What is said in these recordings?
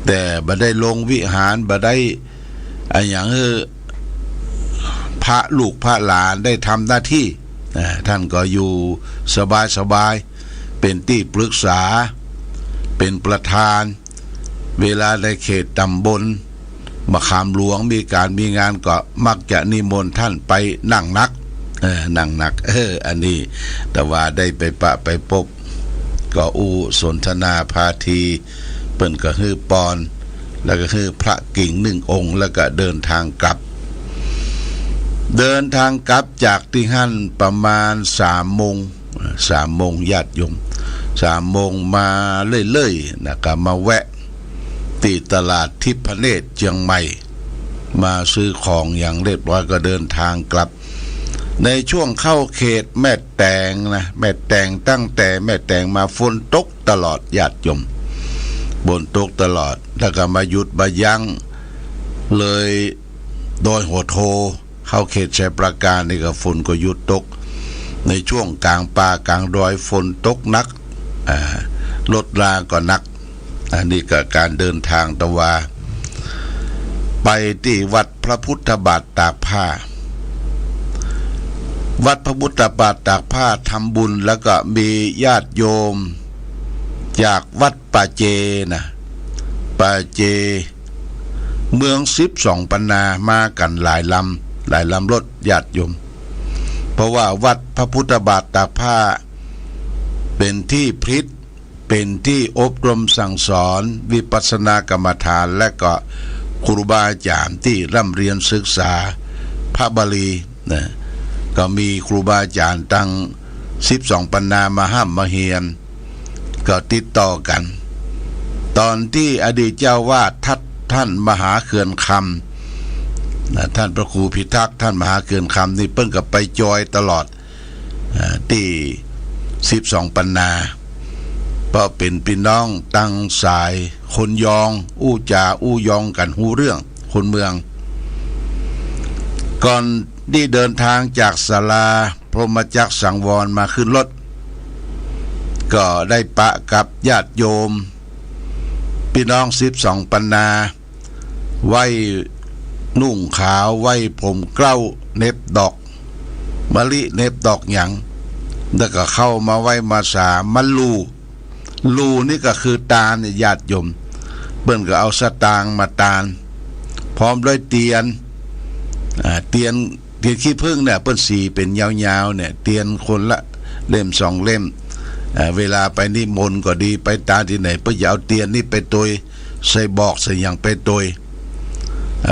แต่บ่ได้ลงวิหารบ่ได้อย่างพระลูกพระหลานได้ทำหน้าที่ท่านก็อยู่สบายเป็นที่ปรึกษาเป็นประธานเวลาในเขตตำบลมะขามหลวงมีการมีงานก็มักจะนิมนต์ท่านไปนั่งนักอันนี้แต่ว่าได้ไปปะไปพบก็สนทนาพาทีเปิ้นก็ฮือปอนแล้วก็ฮือพระกิ่ง1 องค์แล้วก็เดินทางกลับจากที่หั่นประมาณ3 โมงญาติโยม3 โมงมาเรื่อยๆนะก็มาแวะที่ตลาดทิพเนตรเชียงใหม่มาซื้อของอย่างเรียบร้อยก็เดินทางกลับในช่วงเข้าเขตแม่แตงนะแม่แตงตั้งแต่แม่แตงมาฝนตกตลอดญาติโยมฝนตกตลอดแล้วก็มาหยุดมายั้งเลยโดยหัวโทเข้าเขตชัยปราการนี่ก็ฝนก็หยุดตกในช่วงกลางป่ากลางดอยฝนตกหนักรถราก็หนักอันนี้ก็การเดินทางตะวาไปที่วัดพระพุทธบาทตากผ้าวัดพระพุทธบาทตากผ้าทำบุญแล้วก็มีญาติโยมจากวัดป่าเจป่าเจเมือง12 ปันนามากันหลายลำรถญาติโยมเพราะว่าวัดพระพุทธบาทตากผ้าเป็นที่พฤทธิ์เป็นที่อบรมสั่งสอนวิปัสสนากรรมฐานและก็ครูบาอาจารย์ที่ร่ำเรียนศึกษาพระบาลีก็มีครูบาอาจารย์ตั้ง12 ปันนามาห้ามมาเฮียนก็ติดต่อกันตอนที่อดีตเจ้าวาดท่านมหาเขื่อนคำท่านพระครูพิทักษ์ท่านมหาเขื่อนคำนี่เพิ่งกับไปจอยตลอดที่12 ปันนาเพราะเป็นพี่น้องตั้งสายคนยองอู้ยองกันหูเรื่องคนเมืองก่อนที่เดินทางจากศาลาพรหมจักรสังวรมาขึ้นรถก็ได้ปะกับญาติโยมพี่น้อง12 ปันนาไว้นุ่งขาวไว้ผมเกล้าเน็บดอกมะลิเน็บดอกหยังแล้วก็เข้ามาไว้มาสามันลูนี่ก็คือตาลญาติโยมเปิ้นก็เอาสตางมาตาลพร้อมด้วยเตียนขี้ผึ้งเนี่ยเปิ้นสีเป็นยาวๆเนี่ยเตียนคนละเล่ม2 เล่มเวลาไปนิมนต์ก็ดีไปตาที่ไหนเปิ้นอย่าเอาเตียนนี่ไปตยใส่บอกใส่อย่างไปตย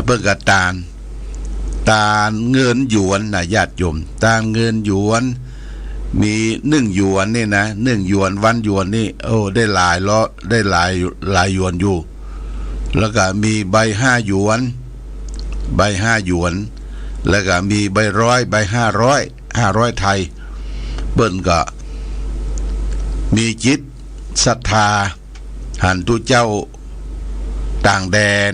เปิ้นก็ตาลเงินหยวนนะญาติโยมตาลเงินหยวนมี1 หยวนนี่นะ1 หยวนวันหยวนนี่ได้หลายล้อได้หลายหยวนอยู่แล้วก็มีใบ5 หยวนแล้วก็มีใบ100ใบ500ไทยเปิ้นก็มีจิตศรัทธาหันตุเจ้าต่างแดน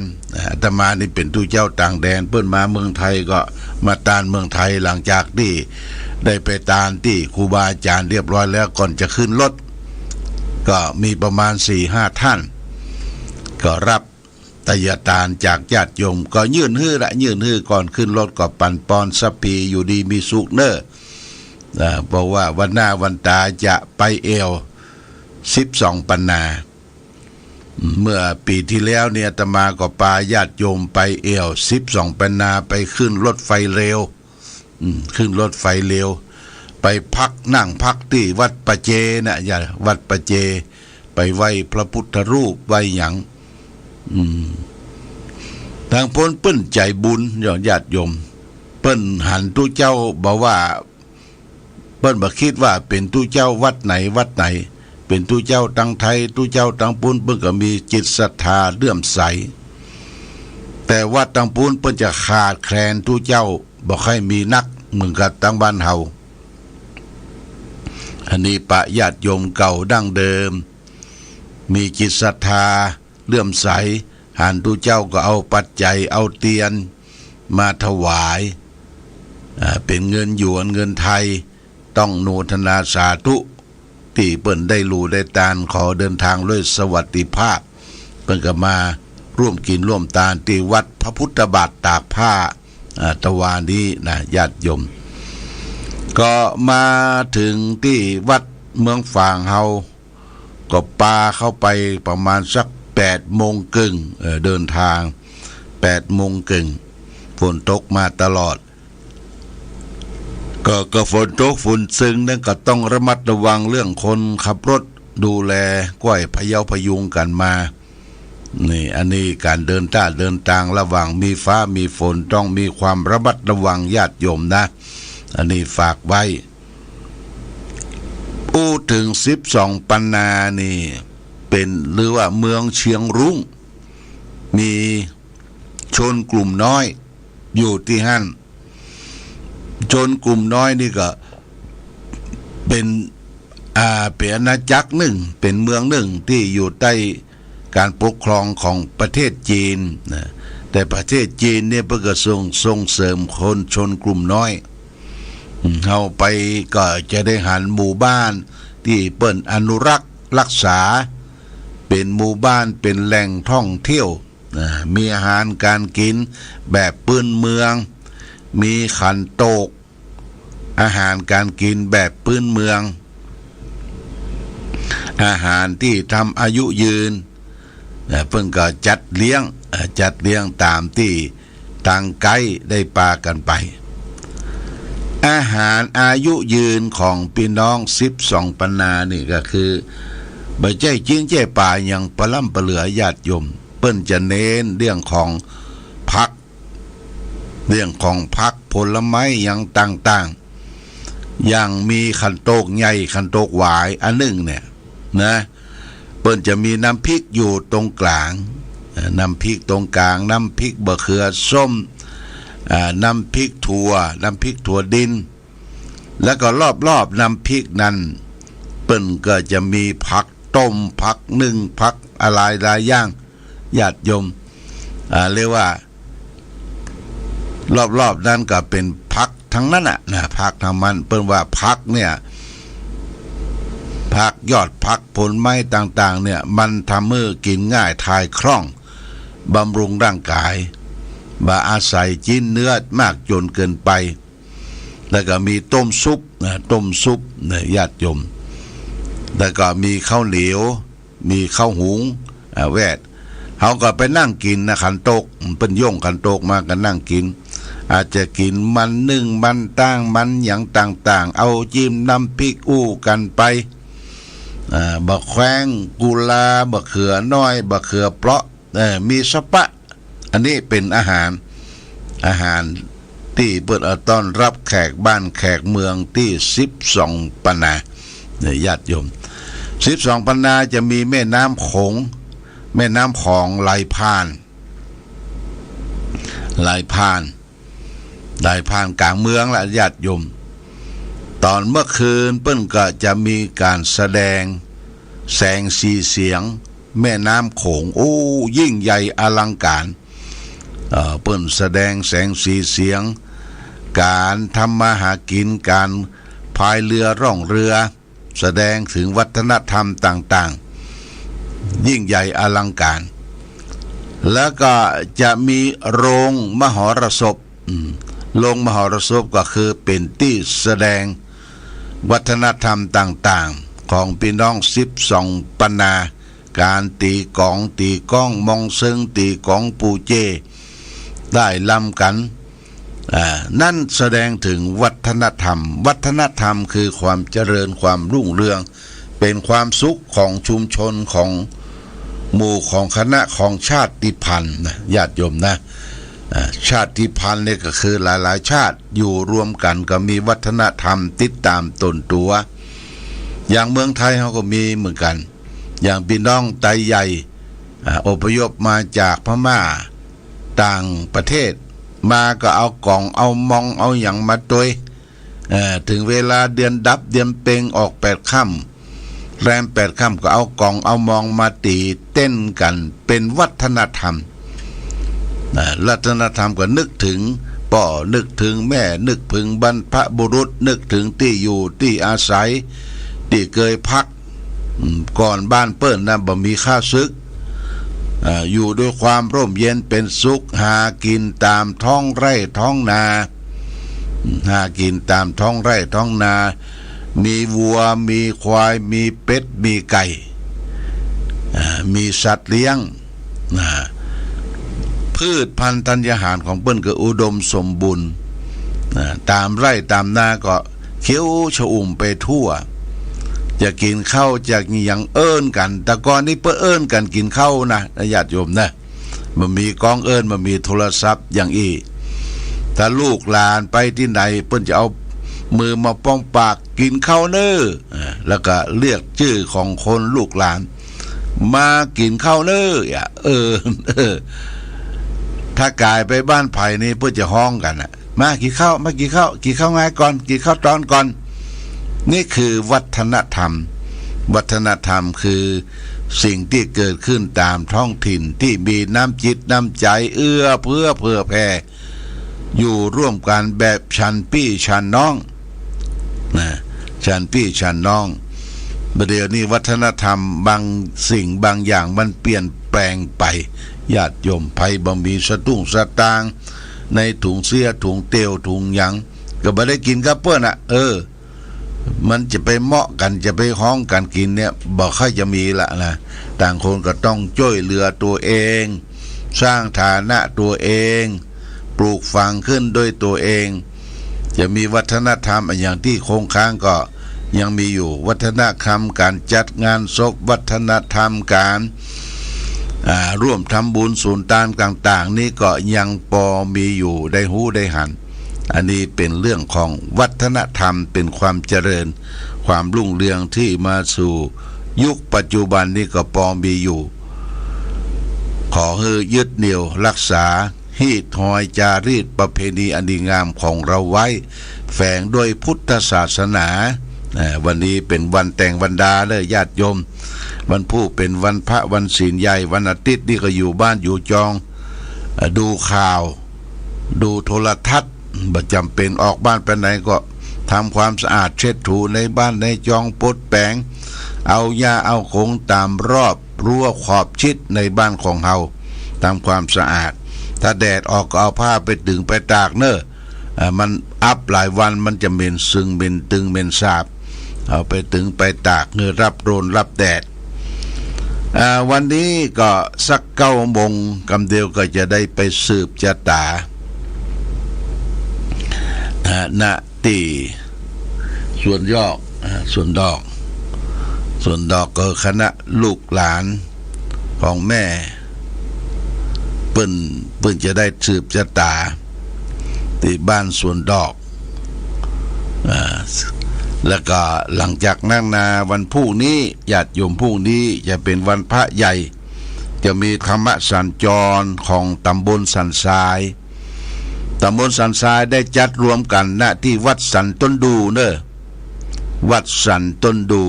อาตมานี่เป็นตุเจ้าต่างแดนเปิ้นมาเมืองไทยก็มาตานเมืองไทยหลังจากที่ได้ไปตานที่ครูบาอาจารย์เรียบร้อยแล้วก่อนจะขึ้นรถก็มีประมาณ 4-5 ท่านก็รับตยทานจากญาติโยมก็ยื่นฮื้อก่อนขึ้นรถก็ปั่นปอนสัพพีอยู่ดีมีสุขเน้อบอกว่าวันหน้าวันตาจะไปเอว12 ปันนาเมื่อปีที่แล้วเนี่ยอาตมาก็พาญาติโยมไปเอว12 ปันนาไปขึ้นรถไฟเร็วไปนั่งพักที่วัดปะเจนะอย่าวัดปะเจไปไหว้พระพุทธรูปไหว้หยังทางพ้นเปิ้นใจบุญญาติโยมเปิ้นหันตุเจ้าบอกว่าเปิ้นบ่คิดว่าเป็นตุเจ้าวัดไหนเป็นตุเจ้าตั้งไทยตุเจ้าตั้งปุ้นเปิ้นก็มีจิตศรัทธาเลื่อมใสแต่วัดตั้งปุ้นเปิ้นจะขาดแคลนตุเจ้าบ่ค่อยมีนักเหมือนกับตั้งบ้านเฮาอันนี้ปะญาติโยมเก่าดั้งเดิมมีจิตศรัทธาเลื่อมใสหันตุเจ้าก็เอาปัจจัยเอาเตียนมาถวายเป็นเงินหยวนเงินไทยต้องโนทนาสาธุที่เปิ้นได้รู้ได้ตานขอเดินทางด้วยสวัสดิภาพเปิ้นก็มา ร่วมกินร่วมทานที่วัดพระพุทธบาทตากผ้าตะวันนี้นะญาติโยมก็มาถึงที่วัดเมืองฝางเฮาก็ปาเข้าไปประมาณสัก8:30เดินทาง8:30ฝนตกมาตลอดก็ฝนตกฝนซึ้งนั่นก็ต้องระมัดระวังเรื่องคนขับรถดูแลก้อยพะเยาพยุงกันมานี่อันนี้การเดินทางระหว่างมีฟ้ามีฝนต้องมีความระมัดระวังญาติโยมนะอันนี้ฝากไว้อู้ถึง12ปันนานี่เป็นหรือว่าเมืองเชียงรุ้งมีชนกลุ่มน้อยอยู่ที่หั่นชนกลุ่มน้อยนี่ก็เป็นเป็นอาณาจักรหนึ่งเป็นเมืองหนึ่งที่อยู่ใต้การปกครองของประเทศจีนนะแต่ประเทศจีนเนี่ยเพื่อส่งเสริมคนชนกลุ่มน้อยเอาไปก็จะได้หันหมู่บ้านที่เปิ้นอนุรักษ์รักษาเป็นหมู่บ้านเป็นแหล่งท่องเที่ยวมีอาหารการกินแบบพื้นเมืองมีขันโตกอาหารการกินแบบพื้นเมืองอาหารที่ทำอายุยืนเพิ่งก็จัดเลี้ยงตามที่ทางไกด์ได้ปากันไปอาหารอายุยืนของพี่น้อง12ปันนานี่ก็คือบ่ใจจริงใจป่าอย่างปล่ำปเหลือญาติโยมเปิ้นจะเน้นเรื่องของผักผลไม้อย่างต่างๆอย่างมีขันโตกใหญ่ขันโตกหวายอันหนึ่งเนี่ยนะเปิ้นจะมีน้ำพริกอยู่ตรงกลางน้ำพริกตรงกลางน้ำพริกบะเขือส้มน้ำพริกถั่วดินแล้วก็รอบน้ำพริกนั้นเปิ้นก็จะมีผักต้มผักนึ่งผักอะไรหลายอย่างญาติโยมเรียกว่ารอบนั้นก็เป็นผักทั้งนั้นนะผักทั้งมันเปิ้นว่าผักเนี่ยผักยอดผักผลไม้ต่างๆเนี่ยมันทำให้กินง่ายทายคล่องบำรุงร่างกายบ่อาศัยกินเนื้อมากจนเกินไปแล้วก็มีต้มซุปเนี่ยญาติโยมแล้วก็มีข้าวเหนียวมีข้าวหุงแวดเขาก็ไปนั่งกินนะขันโตกเป็นย่งขันโตกมากันนั่งกินอาจจะกินมันนึ่งมันตั้งมันอย่างต่างๆเอาจิ้มน้ำพริกอู้กันไปบะแขวงกุลาบะเขือน้อยบะเขือเปราะมีสะปะอันนี้เป็นอาหารที่เปิดต้อนรับแขกบ้านแขกเมืองที่12ปันนาญาติโยม12ปันนาจะมีแม่น้ำโขงแม่น้ำของไหลผ่านกลางเมืองละญาติโยมตอนเมื่อคืนเปิ้นก็จะมีการแสดงแสงสีเสียงแม่น้ำโขงโอ้ยิ่งใหญ่อลังการเปิ้นแสดงแสงสีเสียงการทำมาหากินการพายเรือร่องเรือแสดงถึงวัฒนธรรมต่างๆยิ่งใหญ่อลังการแล้วก็จะมีโรงมหรสพโรงมหรสพก็คือเป็นที่แสดงวัฒนธรรมต่างๆของพี่น้อง12ปันนาการตีกองตีก้องมองซึ่งตีกองปูเจได้ลำกันนั่นแสดงถึงวัฒนธรรมคือความเจริญความรุ่งเรืองเป็นความสุขของชุมชนของหมู่ของคณะของชาติพันธุ์นะญาติโยมนะชาติพันธุ์เนี่ยก็คือหลายๆชาติอยู่รวมกันก็มีวัฒนธรรมติดตามตนตัวอย่างเมืองไทยเขาก็มีเหมือนกันอย่างพี่น้องไตใหญ่อพยพมาจากพม่าต่างประเทศมาก็เอากล่องเอามองเอาอย่างมาตัวถึงเวลาเดือนดับเดือนเพ็งออก8 ค่ำแรม8 ค่ำก็เอากล่องเอามองมาตีเต้นกันเป็นวัฒนธรรมก็นึกถึงพ่อนึกถึงแม่นึกถึงบรรพบุรุษนึกถึงที่อยู่ที่อาศัยที่เคยพักก่อนบ้านเปิ้นนะบ่มีค่าซึก อยู่ด้วยความร่มเย็นเป็นสุขหากินตามท้องไร่ท้องนาหากินตามท้องไร่ท้องนามีวัวมีควายมีเป็ดมีไก่มีสัตว์เลี้ยงพืชพันธุ์ธัญญาหารของเปิ้นก็อุดมสมบูรณ์ตามไร่ตามนาก็เขียวชอุ่มไปทั่วจะกินข้าวจากอย่างเอิ้นกันแต่ก่อนนี้เปิ้นเอิ้นกันกินข้าวนะญาติโยมนะมันมีกองเอิ้นมันมีโทรศัพท์อย่างอีถ้าลูกหลานไปที่ไหนเปิ้นจะเอามือมาป้องปากกินข้าวเน้อแล้วก็เรียกชื่อของคนลูกหลานมากินข้าวเน้อถ้ากายไปบ้านไผ่นี่เพื่อจะห้องกันมากินข้าวมากินข้าวกินข้าวง่ายก่อนกินข้าวตอนก่อนนี่คือวัฒนธรรมวัฒนธรรมคือสิ่งที่เกิดขึ้นตามท้องถิ่นที่มีน้ำจิตน้ำใจเอื้อเพื่อแผ่อยู่ร่วมกันแบบฉันพี่ฉันน้องนะฉันพี่ฉันน้องเดี๋ยวนี้วัฒนธรรมบางสิ่งบางอย่างมันเปลี่ยนแปลงไปญาติโยมไผบ่มีสตุ้งสตางในถุงเสียถุงเตียวถุงหยังก็บ่ได้กินกับเปิ้นมันจะไปเหมาะกันจะไปห้องกันกินเนี่ยบ่ค่อยจะมีละนะต่างคนก็ต้องช่วยเหลือตัวเองสร้างฐานะตัวเองปลูกฝังขึ้นด้วยตัวเองจะมีวัฒนธรรมอย่างที่คงค้างก็ยังมีอยู่วัฒนธรรมการจัดงานศพวัฒนธรรมการร่วมทำบุญศูนย์ต่างๆนี่ก็ยังพอมีอยู่ได้หูได้หันอันนี้เป็นเรื่องของวัฒนธรรมเป็นความเจริญความรุ่งเรืองที่มาสู่ยุคปัจจุบันนี้ก็พอมีอยู่ขอให้ยึดเหนี่ยวรักษาฮีดหอยจารีตประเพณีอันดีงามของเราไว้แฝงด้วยพุทธศาสนาวันนี้เป็นวันแต่งวันดาเลยญาติโยมวันผู้เป็นวันพระวันศีลใหญ่วันอาทิตย์นี่ก็อยู่บ้านอยู่จองดูข่าวดูโทรทัศน์บ่จำเป็นออกบ้านไปไหนก็ทำความสะอาดเช็ดถูในบ้านในจองปดแปลงเอาหญ้าเอาคงตามรอบรั้วขอบชิดในบ้านของเฮาทำความสะอาดถ้าแดดออกก็เอาผ้าไปตึงไปตากเนอะมันอัพหลายวันมันจะเหม็นซึงเหม็นตึงเหม็นสาบเอาไปตึงไปตากเงือรับโดนรับแดดวันนี้ก็สัก9 โมงกำเดียวก็จะได้ไปสืบชะตาณที่ส่วนยอกส่วนดอกก็คณะลูกหลานของแม่เปิ้นจะได้สืบชะตาที่บ้านสวนดอกแล้วก็หลังจากนั้นวันพรุ่งนี้ญาติโยมพรุ่งนี้จะเป็นวันพระใหญ่จะมีธรรมสัญจรของตำบลสันทรายได้จัดรวมกันณที่วัดสันต้นดูเนอะวัดสันต้นดู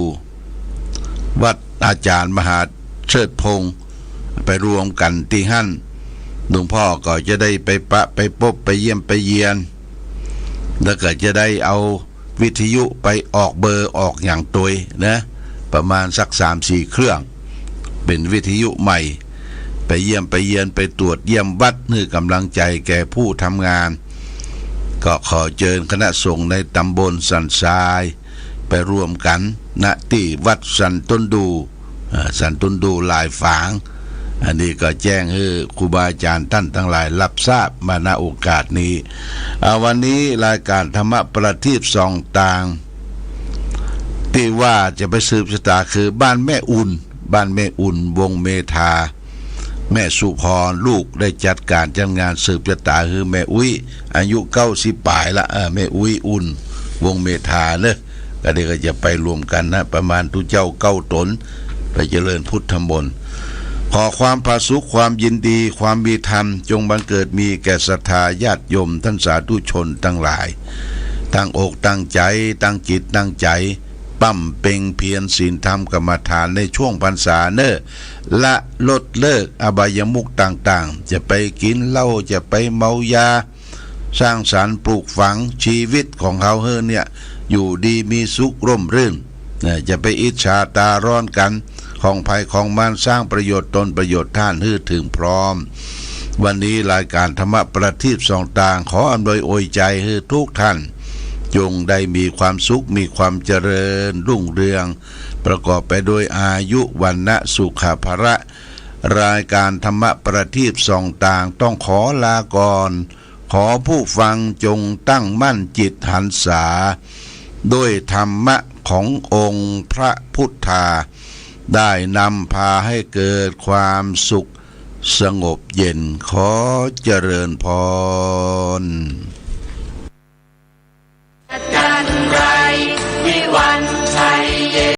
วัดอาจารย์มหาเชิดพงศ์ไปรวมกันที่หั่นหลวงพ่อก็จะได้ไปไปพบไปเยี่ยมไปเยียนแล้วก็จะได้เอาวิทยุไปออกเบอร์ออกอย่างตัวนะประมาณสัก 3-4 เครื่องเป็นวิทยุใหม่ไปเยี่ยมไปเยียนไปตรวจเยี่ยมวัดให้กำลังใจแก่ผู้ทำงานก็ขอเชิญคณะสงฆ์ในตำบลสันทรายไปร่วมกันณที่วัดสันต้นดูลายฝางอันนี้ก็แจ้งให้ครูบาอาจารย์ท่านทั้งหลายรับทราบมาณโอกาสนี้วันนี้รายการธรรมะประทีปส่องต่างที่ว่าจะไปสืบชะตาคือบ้านแม่อุ่นวงเมธาแม่สุพรลูกได้จัดการจัดงานสืบชะตาคือแม่อุ้ยอายุ90 ปลายละแม่อุ้ยอุ่นวงเมธาเนอะก็เดี๋ยวก็จะไปรวมกันนะประมาณทุเจ้า9 ตนไปเจริญพุทธมนต์ขอความผาสุขความยินดีความมีธรรมจงบังเกิดมีแก่ศรัทธาญาติโยมท่านสาธุชนทั้งหลายตั้งอกตั้งใจตั้งจิตตั้งใจปั้มเป่งเพียรศีลธรรมกรรมฐานในช่วงพรรษาเนอะละลดเลิกอบายมุขต่างๆจะไปกินเหล้าจะไปเมายาสร้างสรรค์ปลูกฝังชีวิตของเขาเนี่ยอยู่ดีมีสุขร่มรื่นจะไปอิจฉาตาร้อนกัน ของภัยของมันสร้างประโยชน์ตนประโยชน์ท่านให้ถึงพร้อมวันนี้รายการธรรมะประทีปส่องต่างขออำนวยอวยใจให้ทุกท่านจงได้มีความสุขมีความเจริญรุ่งเรืองประกอบไปด้วยอายุวันนะสุขภาระรายการธรรมะประทีปส่องต่างต้องขอลาก่อนขอผู้ฟังจงตั้งมั่นจิตหันษาด้วยธรรมะขององค์พระพุทธาได้นำพาให้เกิดความสุขสงบเย็นขอเจริญพรกันไรวิวันชัยเย